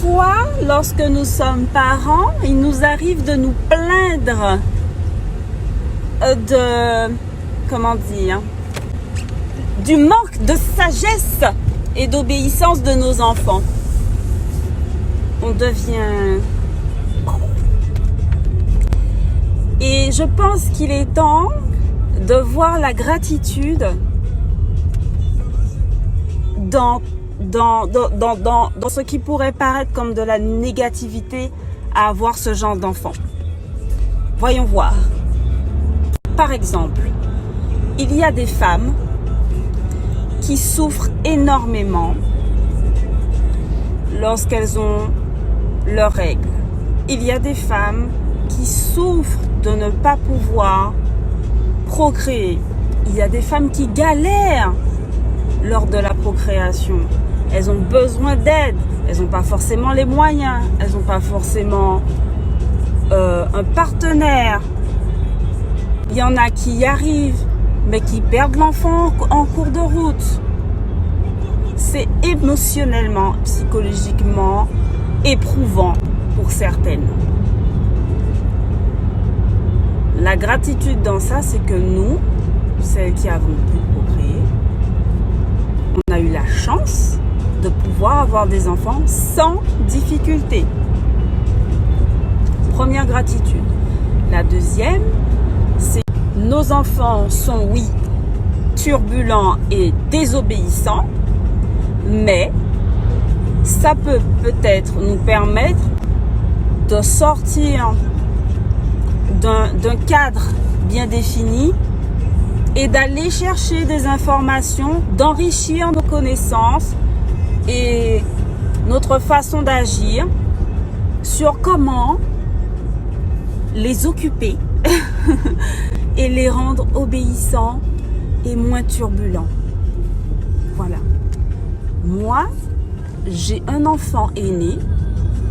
Parfois, lorsque nous sommes parents, il nous arrive de nous plaindre du manque de sagesse et d'obéissance de nos enfants. On devient... Et je pense qu'il est temps de voir la gratitude dans ce qui pourrait paraître comme de la négativité à avoir ce genre d'enfant. Voyons voir. Par exemple, il y a des femmes qui souffrent énormément lorsqu'elles ont leurs règles. Il y a des femmes qui souffrent de ne pas pouvoir procréer. Il y a des femmes qui galèrent lors de la procréation. Elles ont besoin d'aide. Elles n'ont pas forcément les moyens. Elles n'ont pas forcément un partenaire. Il y en a qui y arrivent, mais qui perdent l'enfant en cours de route. C'est émotionnellement, psychologiquement éprouvant pour certaines. La gratitude dans ça, c'est que nous, celles qui avons pu procréer, on a eu la chance de pouvoir avoir des enfants sans difficulté. Première gratitude. La deuxième, c'est que nos enfants sont, oui, turbulents et désobéissants, mais ça peut peut-être nous permettre de sortir d'un cadre bien défini et d'aller chercher des informations, d'enrichir nos connaissances et notre façon d'agir sur comment les occuper et les rendre obéissants et moins turbulents. Voilà. Moi, j'ai un enfant aîné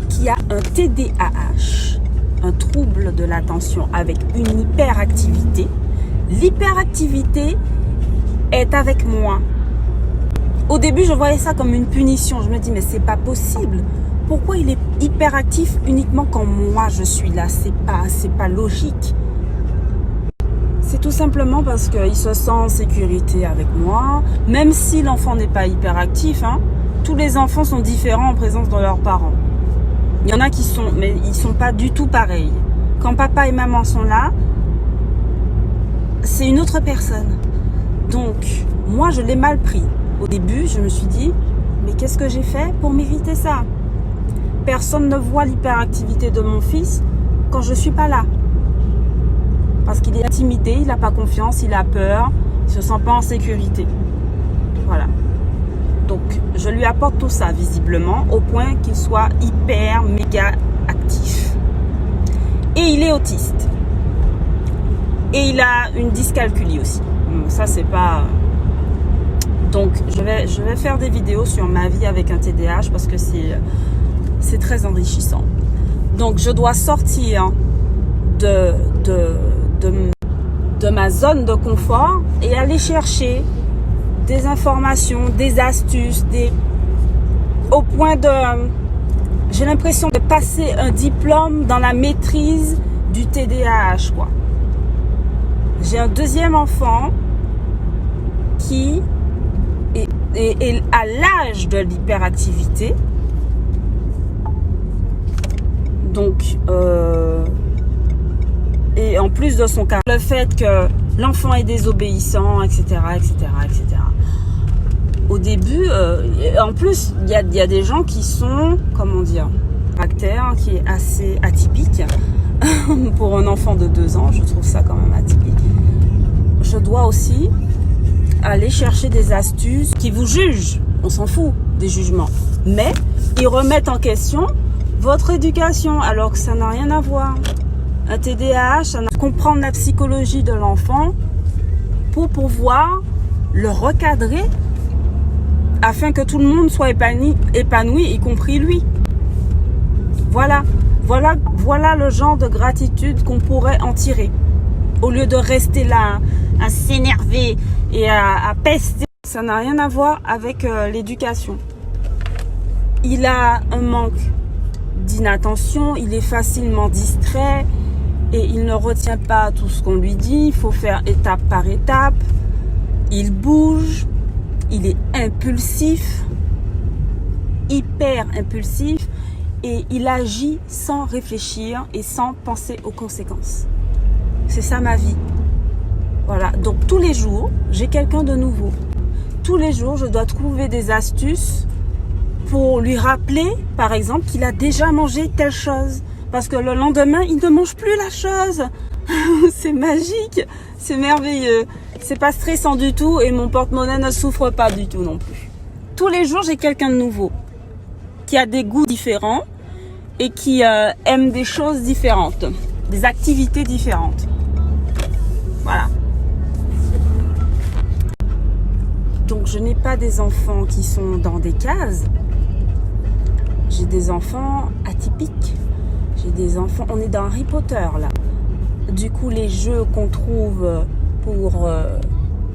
qui a un TDAH, un trouble de l'attention avec une hyperactivité. L'hyperactivité est avec moi. Au début, je voyais ça comme une punition. Je me dis, mais c'est pas possible. Pourquoi il est hyperactif uniquement quand moi je suis là? C'est pas logique. C'est tout simplement parce qu'il se sent en sécurité avec moi. Même si l'enfant n'est pas hyperactif, tous les enfants sont différents en présence de leurs parents. Il y en a qui sont, mais ils sont pas du tout pareils. Quand papa et maman sont là, c'est une autre personne. Donc, moi, je l'ai mal pris. Au début, je me suis dit, mais qu'est-ce que j'ai fait pour mériter ça? Personne ne voit l'hyperactivité de mon fils quand je suis pas là. Parce qu'il est intimidé, il n'a pas confiance, il a peur, il se sent pas en sécurité. Voilà. Donc, je lui apporte tout ça, visiblement, au point qu'il soit hyper, méga actif. Et il est autiste. Et il a une dyscalculie aussi. Ça, c'est pas... Donc, je vais faire des vidéos sur ma vie avec un TDAH parce que c'est très enrichissant. Donc, je dois sortir de ma zone de confort et aller chercher des informations, des astuces, au point de... J'ai l'impression de passer un diplôme dans la maîtrise du TDAH, quoi. J'ai un deuxième enfant qui est à l'âge de l'hyperactivité. Donc, et en plus de son cas, le fait que l'enfant est désobéissant, etc., etc., etc. Au début, en plus, il y a des gens qui sont, comment dire, caractère qui est assez atypique. Pour un enfant de 2 ans, je trouve ça quand même atypique. Je dois aussi aller chercher des astuces qui vous jugent. On s'en fout des jugements. Mais ils remettent en question votre éducation alors que ça n'a rien à voir. Un TDAH, ça n'a comprendre la psychologie de l'enfant pour pouvoir le recadrer afin que tout le monde soit épanoui, y compris lui. Voilà le genre de gratitude qu'on pourrait en tirer. Au lieu de rester là, à s'énerver et à pester. Ça n'a rien à voir avec l'éducation. Il a un manque d'inattention, il est facilement distrait et il ne retient pas tout ce qu'on lui dit. Il faut faire étape par étape. Il bouge, il est impulsif, hyper impulsif, et il agit sans réfléchir et sans penser aux conséquences. C'est ça ma vie. Voilà, donc tous les jours, j'ai quelqu'un de nouveau. Tous les jours, je dois trouver des astuces pour lui rappeler, par exemple, qu'il a déjà mangé telle chose. Parce que le lendemain, il ne mange plus la chose. C'est magique, c'est merveilleux. C'est pas stressant du tout et mon porte-monnaie ne souffre pas du tout non plus. Tous les jours, j'ai quelqu'un de nouveau qui a des goûts différents et qui aime des choses différentes, des activités différentes. Voilà. Donc, je n'ai pas des enfants qui sont dans des cases. J'ai des enfants atypiques. J'ai des enfants... On est dans Harry Potter, là. Du coup, les jeux qu'on trouve pour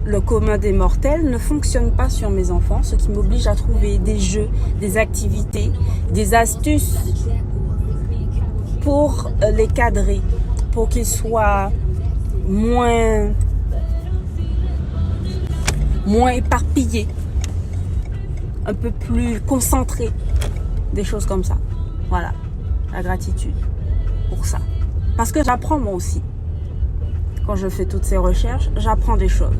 le commun des mortels ne fonctionnent pas sur mes enfants, ce qui m'oblige à trouver des jeux, des activités, des astuces pour les cadrer, pour qu'ils soient moins éparpillés, un peu plus concentrés, des choses comme ça. Voilà, la gratitude pour ça. Parce que j'apprends moi aussi. Quand je fais toutes ces recherches, j'apprends des choses.